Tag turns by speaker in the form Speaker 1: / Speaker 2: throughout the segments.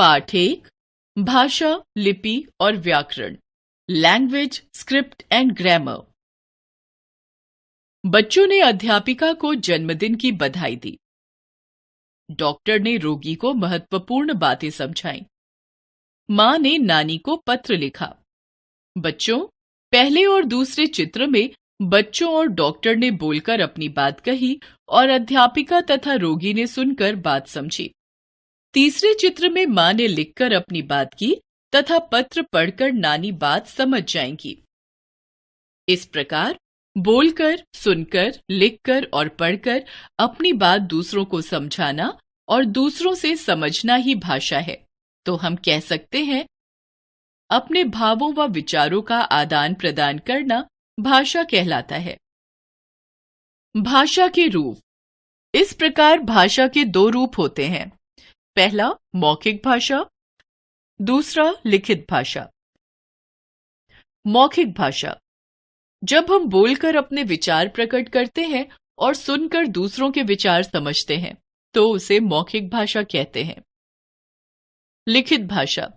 Speaker 1: पाठ 1 भाषा, लिपि और व्याकरण, लैंग्वेज, स्क्रिप्ट एंड ग्रामर। बच्चों ने अध्यापिका को जन्मदिन की बधाई दी। डॉक्टर ने रोगी को महत्वपूर्ण बातें समझाईं। मां ने नानी को पत्र लिखा। बच्चों, पहले और दूसरे चित्र में बच्चों और डॉक्टर ने बोलकर अपनी बात कही और अध्यापिका तथा रोगी ने सुनकर बात समझी। तीसरे चित्र में मां ने लिखकर अपनी बात की तथा पत्र पढ़कर नानी बात समझ जाएंगी। इस प्रकार बोलकर, सुनकर, लिखकर और पढ़कर अपनी बात दूसरों को समझाना और दूसरों से समझना ही भाषा है। तो हम कह सकते हैं, अपने भावों व विचारों का आदान प्रदान करना भाषा कहलाता है। भाषा के रूप। इस प्रकार भाषा के दो रूप होते हैं। पहला मौखिक भाषा, दूसरा लिखित भाषा। मौखिक भाषा, जब हम बोलकर अपने विचार प्रकट करते हैं और सुनकर दूसरों के विचार समझते हैं तो उसे मौखिक भाषा कहते हैं। लिखित भाषा,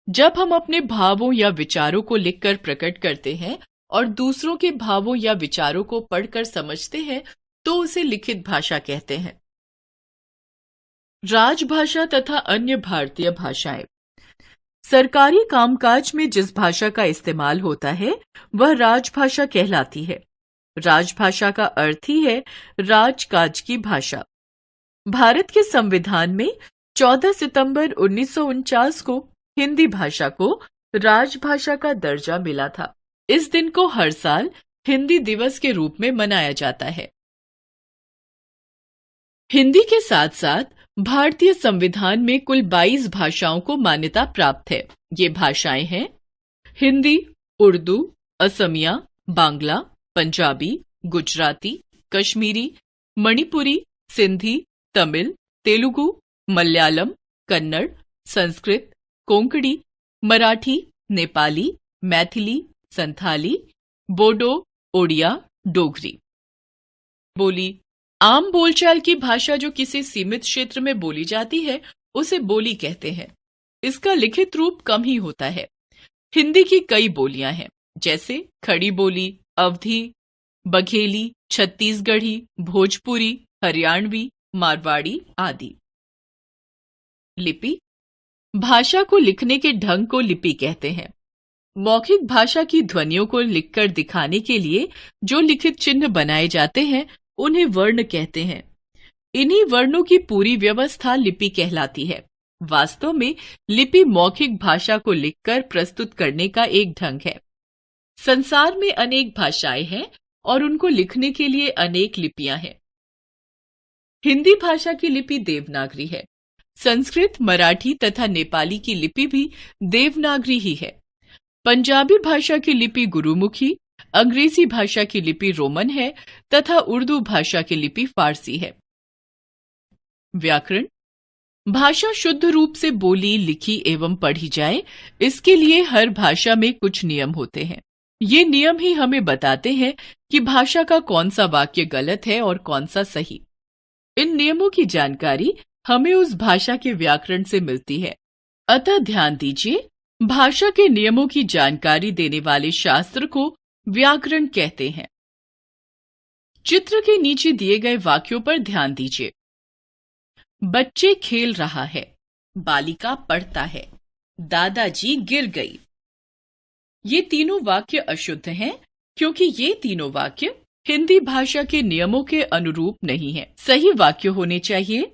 Speaker 1: जब हम अपने भावों या विचारों को लिखकर प्रकट करते हैं और दूसरों के भावों या विचारों को पढ़कर समझते हैं तो उसे लिखित भाषा कहते हैं। राजभाषा तथा अन्य भारतीय भाषाएं। सरकारी कामकाज में जिस भाषा का इस्तेमाल होता है वह राजभाषा कहलाती है। राजभाषा का अर्थ ही है राजकाज की भाषा। भारत के संविधान में 14 सितंबर 1949 को हिंदी भाषा को राजभाषा का दर्जा मिला था। इस दिन को हर साल हिंदी दिवस के रूप में मनाया जाता है। हिंदी के साथ साथ भारतीय संविधान में कुल 22 भाषाओं को मान्यता प्राप्त है। ये भाषाएं हैं हिंदी, उर्दू, असमिया, बांग्ला, पंजाबी, गुजराती, कश्मीरी, मणिपुरी, सिंधी, तमिल, तेलुगु, मलयालम, कन्नड़, संस्कृत, कोंकणी, मराठी, नेपाली, मैथिली, संथाली, बोडो, ओडिया, डोगरी। बोली। आम बोलचाल की भाषा जो किसी सीमित क्षेत्र में बोली जाती है उसे बोली कहते हैं। इसका लिखित रूप कम ही होता है। हिंदी की कई बोलियां हैं, जैसे खड़ी बोली, अवधी, बघेली, छत्तीसगढ़ी, भोजपुरी, हरियाणवी, मारवाड़ी आदि। लिपि। भाषा को लिखने के ढंग को लिपि कहते हैं। मौखिक भाषा की ध्वनियों को लिखकर दिखाने के लिए जो लिखित चिन्ह बनाए जाते हैं उन्हें वर्ण कहते हैं। इन्हीं वर्णों की पूरी व्यवस्था लिपि कहलाती है। वास्तव में लिपि मौखिक भाषा को लिखकर प्रस्तुत करने का एक ढंग है। संसार में अनेक भाषाएं हैं और उनको लिखने के लिए अनेक लिपियां हैं। हिंदी भाषा की लिपि देवनागरी है। संस्कृत, मराठी तथा नेपाली की लिपि भी देवनागरी ही है। पंजाबी भाषा की लिपि गुरुमुखी, अंग्रेजी भाषा की लिपि रोमन है तथा उर्दू भाषा की लिपि फारसी है। व्याकरण। भाषा शुद्ध रूप से बोली, लिखी एवं पढ़ी जाए, इसके लिए हर भाषा में कुछ नियम होते हैं। ये नियम ही हमें बताते हैं कि भाषा का कौन सा वाक्य गलत है और कौन सा सही। इन नियमों की जानकारी हमें उस भाषा के व्याकरण से मिलती है। अतः ध्यान दीजिए, भाषा के नियमों की जानकारी देने वाले शास्त्र को व्याकरण कहते हैं। चित्र के नीचे दिए गए वाक्यों पर ध्यान दीजिए। बच्चे खेल रहा है, बालिका पढ़ता है, दादाजी गिर गई। ये तीनों वाक्य अशुद्ध हैं क्योंकि ये तीनों वाक्य हिंदी भाषा के नियमों के अनुरूप नहीं है। सही वाक्य होने चाहिए,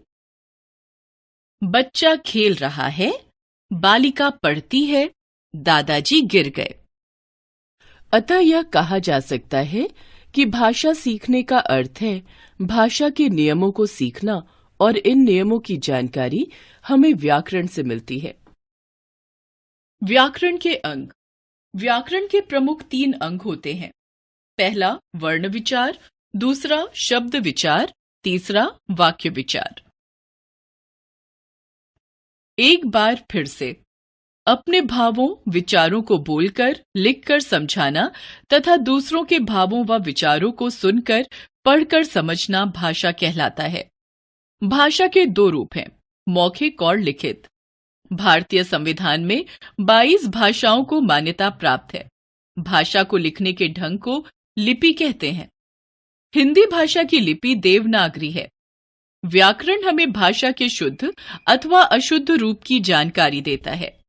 Speaker 1: बच्चा खेल रहा है, बालिका पढ़ती है, दादाजी गिर गए। अतः यह कहा जा सकता है कि भाषा सीखने का अर्थ है भाषा के नियमों को सीखना और इन नियमों की जानकारी हमें व्याकरण से मिलती है। व्याकरण के अंग। व्याकरण के प्रमुख 3 अंग होते हैं। पहला वर्ण विचार, दूसरा शब्द विचार, तीसरा वाक्य विचार। एक बार फिर से, अपने भावों, विचारों को बोलकर, लिखकर समझाना तथा दूसरों के भावों व विचारों को सुनकर, पढ़कर समझना भाषा कहलाता है। भाषा के 2 रूप हैं, मौखिक और लिखित। भारतीय संविधान में 22 भाषाओं को मान्यता प्राप्त है। भाषा को लिखने के ढंग को लिपि कहते हैं। हिंदी भाषा की लिपि देवनागरी है। व्याकरण हमें भाषा के शुद्ध अथवा अशुद्ध रूप की जानकारी देता है।